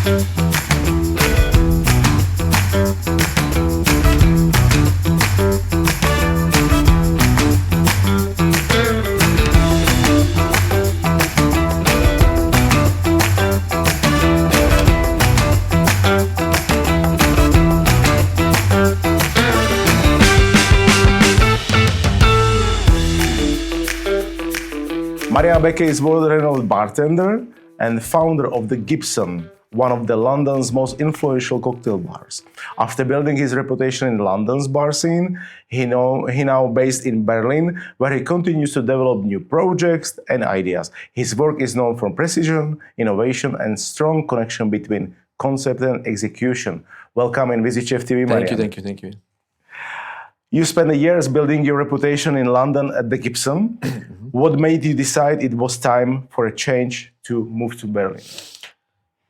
Marian Becker is world-renowned bartender and founder of the Gibson, one of the London's most influential cocktail bars. After building his reputation in London's bar scene, he now based in Berlin, where he continues to develop new projects and ideas. His work is known for precision, innovation, and strong connection between concept and execution. Welcome in Visit Chef TV, Marian. Thank you. You spent years building your reputation in London at the Gibson. What made you decide it was time for a change to move to Berlin?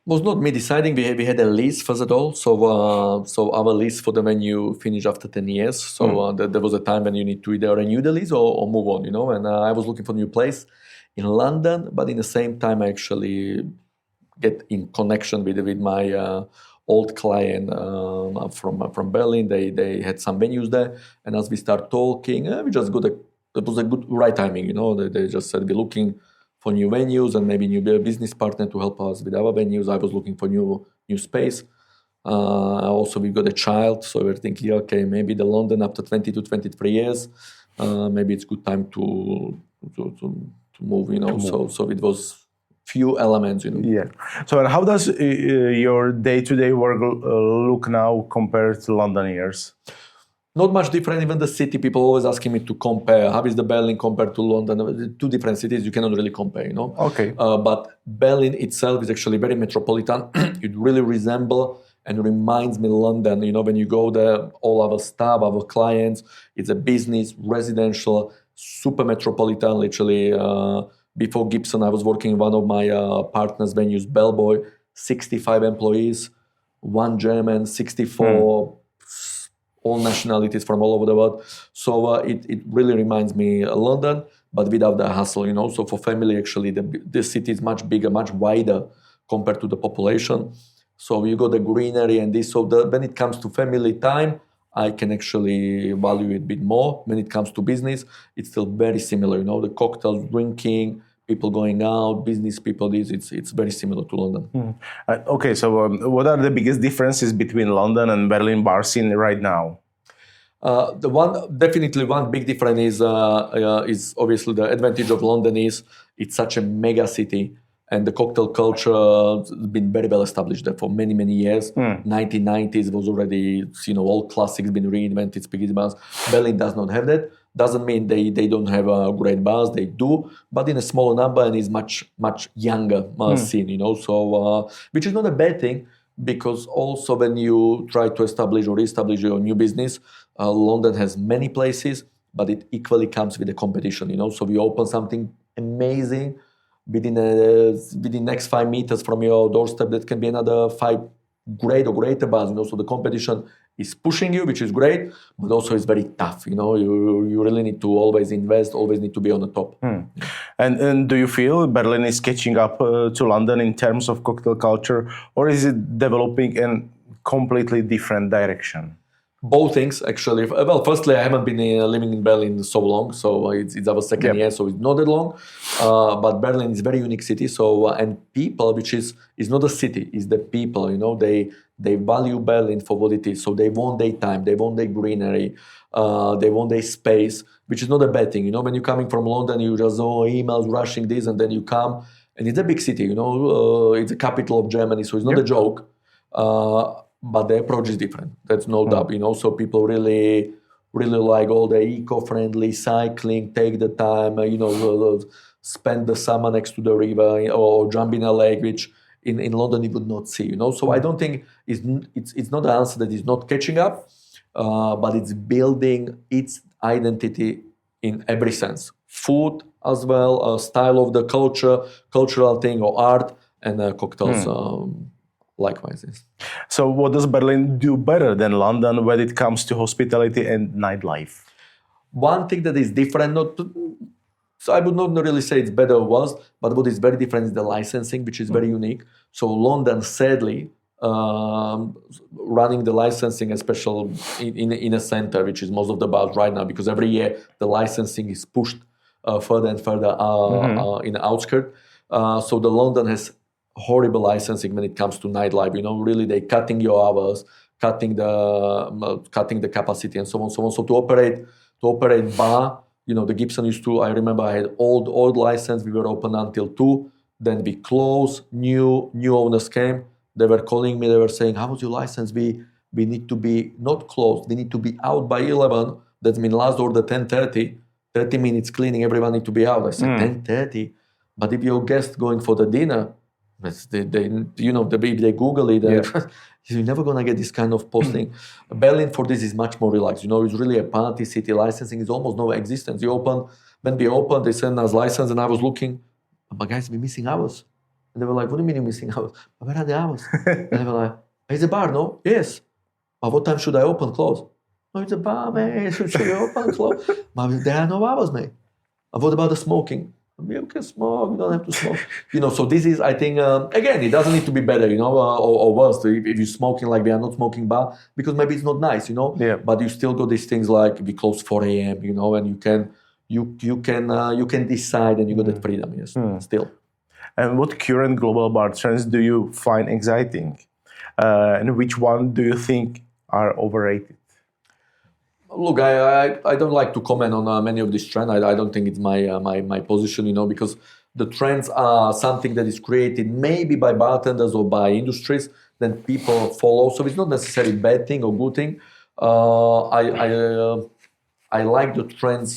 Was not me deciding. We had a lease first of all. So our lease for the venue finished after 10 years. So there was a time when you need to either renew the lease or move on, And I was looking for a new place in London, but in the same time I actually get in connection with my old client from Berlin. They had some venues there, and as we start talking, we just got it was a good right timing. They just said we're looking for new venues and maybe new business partner to help us with our venues. I was looking for new space. Also, we got a child, so we're thinking, okay, maybe the London after 20 to 23 years, maybe it's good time to move. So it was few elements, Yeah. So, and how does your day-to-day work look now compared to London years? Not much different. Even the city, people always asking me to compare. How is the Berlin compared to London? Two different cities, you cannot really compare, Okay. But Berlin itself is actually very metropolitan. It really resembles and reminds me London. When you go there, all our staff, our clients, it's a business, residential, super metropolitan, literally. Before Gibson, I was working in one of my partners' venues, Bellboy, 65 employees, one German, 64, all nationalities from all over the world. So it really reminds me London, but without the hustle, So for family, actually, the city is much bigger, much wider compared to the population. So you got the greenery and this. So when it comes to family time, I can actually value it a bit more. When it comes to business, it's still very similar. The cocktails, drinking, people going out, business people. It's very similar to London. Okay, so what are the biggest differences between London and Berlin bar scene right now? Definitely one big difference is obviously the advantage of London is it's such a mega city. And the cocktail culture has been very well established there for many, many years. 1990s was already, all classics been reinvented, spaghetti bars. Berlin does not have that. Doesn't mean they don't have great bars. They do, but in a smaller number and is much, much younger scene, So, which is not a bad thing because also when you try to establish or reestablish your new business, London has many places, but it equally comes with the competition, So we open something amazing. Within next 5 meters from your doorstep, that can be another 5 great or greater bars. So the competition is pushing you, which is great, but also it's very tough. You really need to always invest, always need to be on the top. And do you feel Berlin is catching up to London in terms of cocktail culture, or is it developing in completely different direction? Both things, actually. Well, firstly, I haven't been living in Berlin so long, so it's our second year, so it's not that long. But Berlin is a very unique city, so and people, which is not a city, is the people. They value Berlin for what it is. So they want their time, they want their greenery, they want their space, which is not a bad thing. When you're coming from London, you just emails rushing this, and then you come, and it's a big city. It's the capital of Germany, so it's not a joke. But the approach is different. That's no doubt, So people really, really like all the eco-friendly cycling, take the time, spend the summer next to the river or jump in a lake, which in London you would not see, So I don't think it's not the answer that is not catching up, but it's building its identity in every sense. Food as well, style of the cultural thing or art, and cocktails. Likewise, yes. So what does Berlin do better than London when it comes to hospitality and nightlife? One thing that is different, So I would not really say it's better or worse, but what is very different is the licensing, which is very unique. So London, sadly, running the licensing, especially in a center, which is most of the bars right now, because every year the licensing is pushed further and further in the outskirts. So the London has horrible licensing when it comes to nightlife. Really they cutting your hours, cutting the capacity, and so on, so on. So to operate bar, the Gibson used to. I remember I had old license. We were open until 2. Then we closed. New owners came. They were calling me. They were saying, "How was your license? We need to be not closed. We need to be out by 11. That means last order 10:30. 30 minutes cleaning. Everyone need to be out." I said 10:30. But if your guest going for the dinner, if they Google it, you're never gonna get this kind of posting. Berlin for this is much more relaxed. It's really a party city. Licensing is almost no existence. When we opened, they sent us license, and I was looking. But guys, we're missing hours. And they were like, "What do you mean you're missing hours? Where are the hours?" And they were like, "It's a bar, no?" "Yes." "But what time should I open, close?" "No, it's a bar, man. Should you open, close?" "But there are no hours, mate." "And what about the smoking?" "You can smoke, you don't have to smoke." So this is, I think, again, it doesn't need to be better, or worse. If you're smoking like we are not smoking bar, because maybe it's not nice, Yeah. But you still got these things like we close 4 a.m., and you can decide, and you got that freedom, yes, still. And what current global bar trends do you find exciting? And which one do you think are overrated? Look, I don't like to comment on many of these trends. I don't think it's my position, because the trends are something that is created maybe by bartenders or by industries, then people follow. So it's not necessarily bad thing or good thing. I like the trends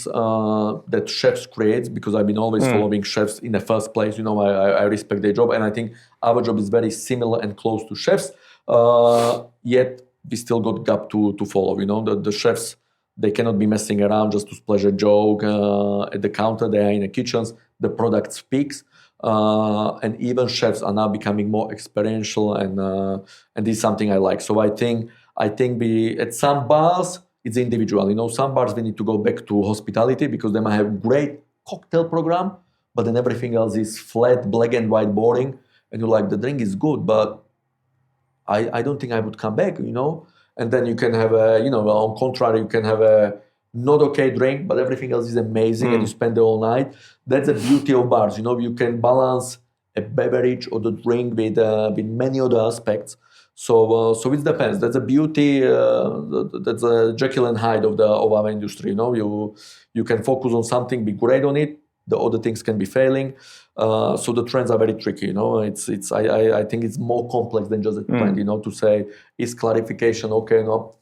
that chefs create, because I've been always following chefs in the first place. I respect their job, and I think our job is very similar and close to chefs. Yet we still got gap to follow. The chefs, they cannot be messing around just to splash a joke at the counter. They are in the kitchens. The product speaks, and even chefs are now becoming more experiential, and this is something I like. So I think we at some bars it's individual. Some bars we need to go back to hospitality, because they might have great cocktail program, but then everything else is flat, black and white, boring, and you're like, the drink is good, but I don't think I would come back. And then you can have on contrary, you can have a not okay drink, but everything else is amazing, and you spend the whole night. That's the beauty of bars. You can balance a beverage or the drink with many other aspects. So it depends. That's a beauty. That's a Jekyll and Hyde of our industry. You can focus on something, be great on it. The other things can be failing. So the trends are very tricky. I think it's more complex than just a trend. To say is clarification okay? No,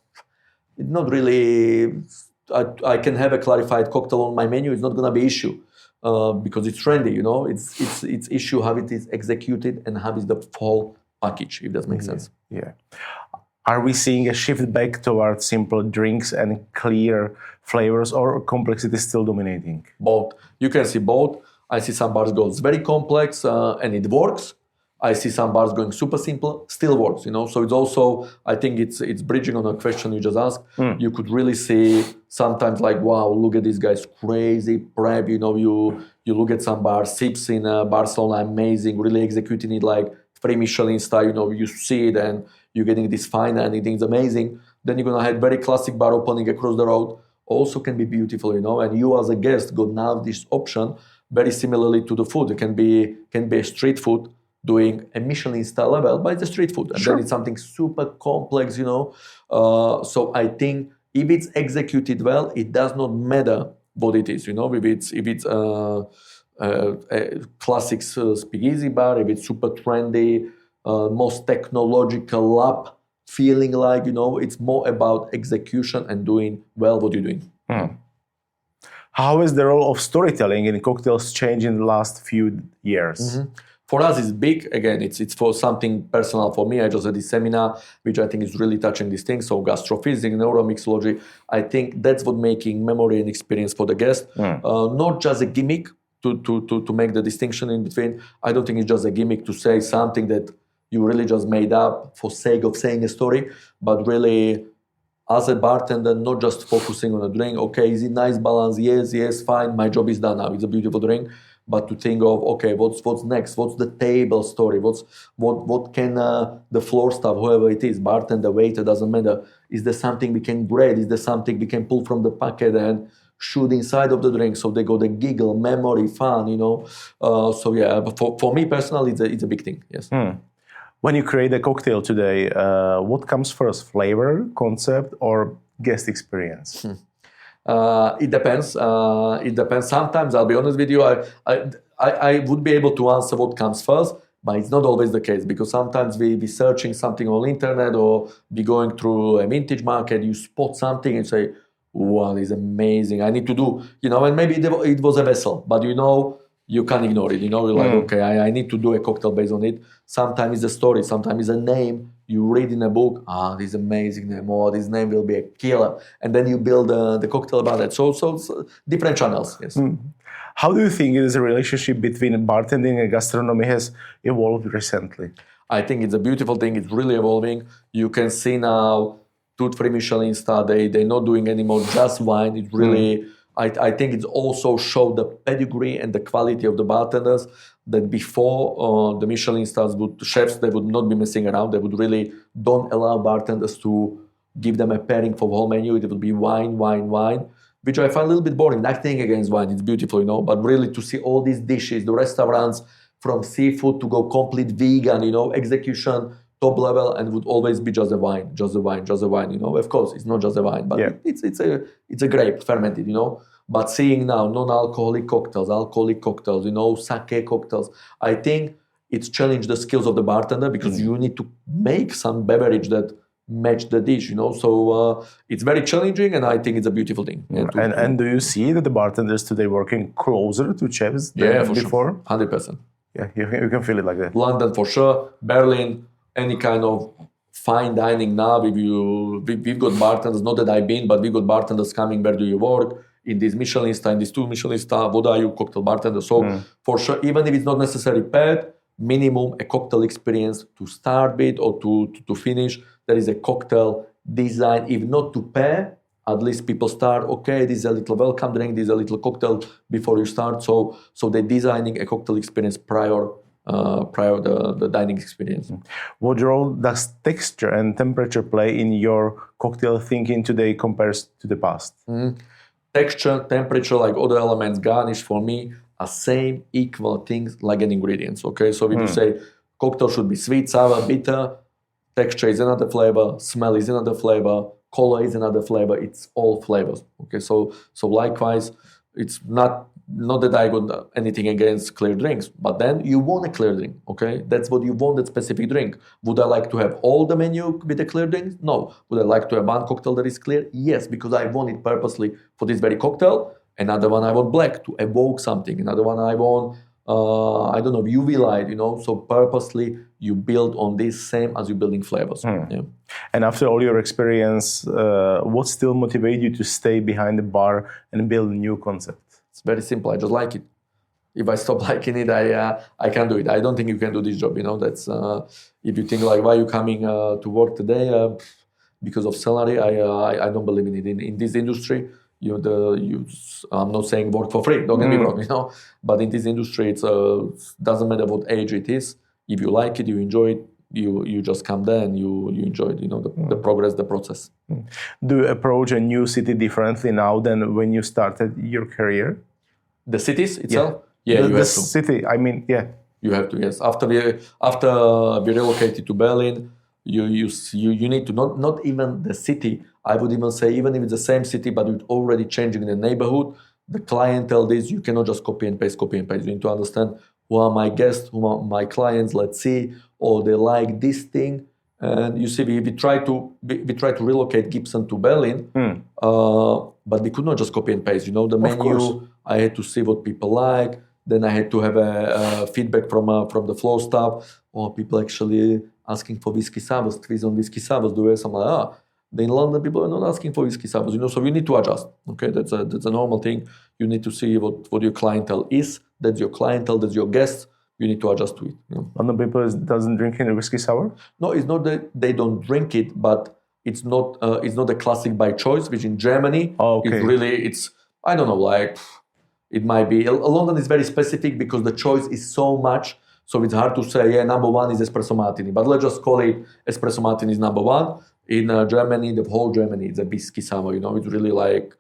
it's not really. I can have a clarified cocktail on my menu. It's not gonna be issue because it's trendy. It's issue how it is executed and how is the whole package, if that makes sense. Yeah. Are we seeing a shift back towards simple drinks and clear flavors, or complexity still dominating? Both. You can see both. I see some bars goes very complex and it works. I see some bars going super simple, still works. So it's also, I think it's bridging on a question you just asked. You could really see sometimes like, wow, look at this guy's crazy prep. You look at some bars, Sips in Barcelona, amazing, really executing it like 3 Michelin star. You see it and you're getting this fine and it's amazing. Then you're gonna have very classic bar opening across the road, also can be beautiful, and you as a guest got now this option very similarly to the food. It can be a street food doing a Michelin star level, but it's a street food, and then it's something super complex, So I think if it's executed well, it does not matter what it is, if it's a classic speakeasy bar, if it's super trendy, most technological lab feeling like, it's more about execution and doing well what you're doing. How has the role of storytelling in cocktails changed in the last few years? For us, it's big. Again, it's for something personal for me. I just had this seminar, which I think is really touching these things. So gastrophysics, neuromixology, I think that's what making memory and experience for the guest. Not just a gimmick to make the distinction in between. I don't think it's just a gimmick to say something that you really just made up for sake of saying a story, but really as a bartender, not just focusing on a drink. Okay, is it nice balance? Yes, fine. My job is done now. It's a beautiful drink. But to think of, okay, what's next? What's the table story? What can the floor staff, whoever it is, bartender, waiter, doesn't matter. Is there something we can grade? Is there something we can pull from the packet and shoot inside of the drink so they got a giggle, memory, fun, So yeah, but for me personally, it's a big thing. Yes. When you create a cocktail today, what comes first, flavor, concept, or guest experience? It depends. It depends. Sometimes, I'll be honest with you, I would be able to answer what comes first, but it's not always the case, because sometimes we be searching something on internet or be going through a vintage market, you spot something and say, wow, this is amazing. I need to do, and maybe it was a vessel, but you can't ignore it. You're like, okay, I need to do a cocktail based on it. Sometimes it's a story, sometimes it's a name. You read in a book, this is amazing name, or this name will be a killer. And then you build the cocktail about it. So different channels, yes. How do you think the relationship between bartending and gastronomy has evolved recently? I think it's a beautiful thing. It's really evolving. You can see now 2-3 Michelin star, they're not doing anymore just wine. It's really, I think it's also showed the pedigree and the quality of the bartenders, that before the Michelin stars, chefs, they would not be messing around. They would really don't allow bartenders to give them a pairing for the whole menu. It would be wine, which I find a little bit boring. Nothing against wine, it's beautiful, but really to see all these dishes, the restaurants, from seafood to go complete vegan, execution, top level, and would always be just a wine. Of course, it's not just a wine, but it's a grape fermented, But seeing now non-alcoholic cocktails, alcoholic cocktails, sake cocktails, I think it's challenged the skills of the bartender, because you need to make some beverage that match the dish, So it's very challenging, and I think it's a beautiful thing. And do you see that the bartenders today working closer to chefs than before? Sure. 100%. Yeah, you can feel it like that. London for sure, Berlin, any kind of fine dining now. We've got bartenders, not that I've been, but we've got bartenders coming, where do you work? In this Michelin star, in these 2 Michelin star, what are you, cocktail bartender? So for sure, even if it's not necessarily paired, minimum a cocktail experience to start with or to finish. There is a cocktail design, if not to pair, at least people start, okay, this is a little welcome drink, this is a little cocktail before you start. So they're designing a cocktail experience prior the dining experience. What role does texture and temperature play in your cocktail thinking today compared to the past? Texture, temperature, like other elements, garnish, for me are same equal things like an ingredients. Okay, so when you say cocktail should be sweet, sour, bitter, texture is another flavor, smell is another flavor, color is another flavor. It's all flavors. Okay, so likewise, it's not that I got anything against clear drinks, but then you want a clear drink. Okay, that's what you want, that specific drink. Would I like to have all the menu with a clear drink? No. Would I like to have one cocktail that is clear? Yes, because I want it purposely for this very cocktail. Another one I want black to evoke something. Another one I want UV light, So purposely you build on this same as you're building flavors. Yeah. And after all your experience, what still motivates you to stay behind the bar and build a new concept? It's very simple. I just like it. If I stop liking it, I can't do it. I don't think you can do this job. That's if you think like, why are you coming to work today? Because of salary. I don't believe in it. In this industry, I'm not saying work for free. Don't get me wrong. But in this industry, it doesn't matter what age it is. If you like it, you enjoy it. You just come there and you enjoy it. The progress, the process. Do you approach a new city differently now than when you started your career? The cities itself? Yeah, you have to. The city, I mean, yeah. You have to, yes. After we relocated to Berlin, you need to, not even the city, I would even say, even if it's the same city, but it's already changing the neighborhood, the clientele, you cannot just copy and paste. You need to understand who are my guests, who are my clients, let's see, or they like this thing. And you see, we try to relocate Gibson to Berlin, but we could not just copy and paste. The menu, I had to see what people like. Then I had to have a feedback from the floor staff. Oh, people actually asking for whiskey sours, twist on whiskey sours. I'm like, in London, people are not asking for whiskey sours, so you need to adjust. Okay, that's a normal thing. You need to see what your clientele is. That's your clientele, that's your guests. You need to adjust to it. London people doesn't drink any whiskey sour? No, it's not that they don't drink it, but it's not a classic by choice, which in Germany it's I don't know, like it might be. London is very specific because the choice is so much, so it's hard to say, number one is espresso martini, but let's just call it espresso martini is number one. In Germany, the whole Germany, it's a bisky summer, it's really like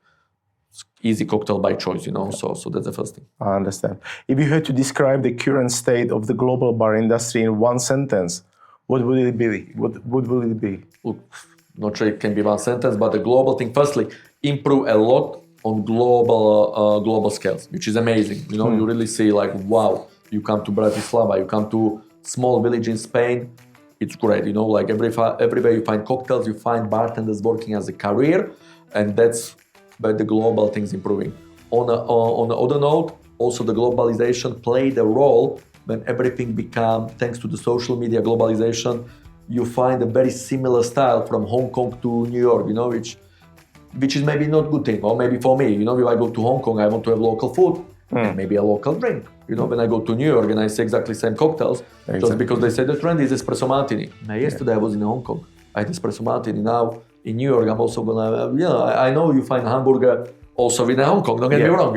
easy cocktail by choice, so that's the first thing. I understand. If you had to describe the current state of the global bar industry in one sentence, what would it be? What would it be? Look, not sure it can be one sentence, but the global thing, firstly, improve a lot on global scales, which is amazing. You really see like, wow, you come to Bratislava, you come to small village in Spain, it's great. Like everywhere you find cocktails, you find bartenders working as a career, and that's where the global things improving. On the other note, also the globalization played a role when everything became, thanks to the social media globalization, you find a very similar style from Hong Kong to New York, which is maybe not good thing, or maybe for me, if I go to Hong Kong, I want to have local food, and maybe a local drink. When I go to New York and I see exactly same cocktails, just because they say the trend is espresso martini. Now, yesterday I was in Hong Kong, I had espresso martini. Now in New York, I'm also gonna, I know you find hamburger also in Hong Kong. Don't get me wrong,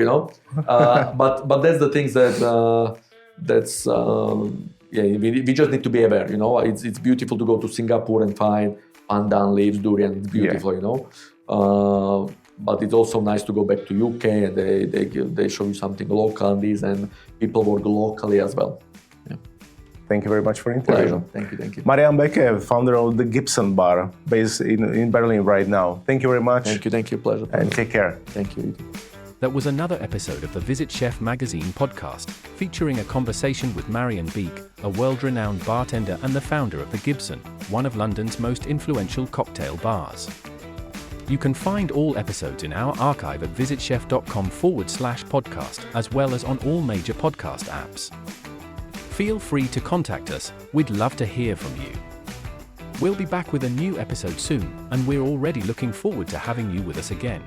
but that's the things we just need to be aware. It's beautiful to go to Singapore and find pandan leaves, durian. It's beautiful, but it's also nice to go back to UK and they show you something local and these, and people work locally as well. Thank you very much for the interview. Thank you. Marian Becke, founder of the Gibson Bar, based in Berlin right now. Thank you very much. Thank you. Pleasure. And take care. Thank you. That was another episode of the Visit Chef magazine podcast, featuring a conversation with Marian Beek, a world-renowned bartender and the founder of the Gibson, one of London's most influential cocktail bars. You can find all episodes in our archive at visitchef.com/podcast, as well as on all major podcast apps. Feel free to contact us, we'd love to hear from you. We'll be back with a new episode soon, and we're already looking forward to having you with us again.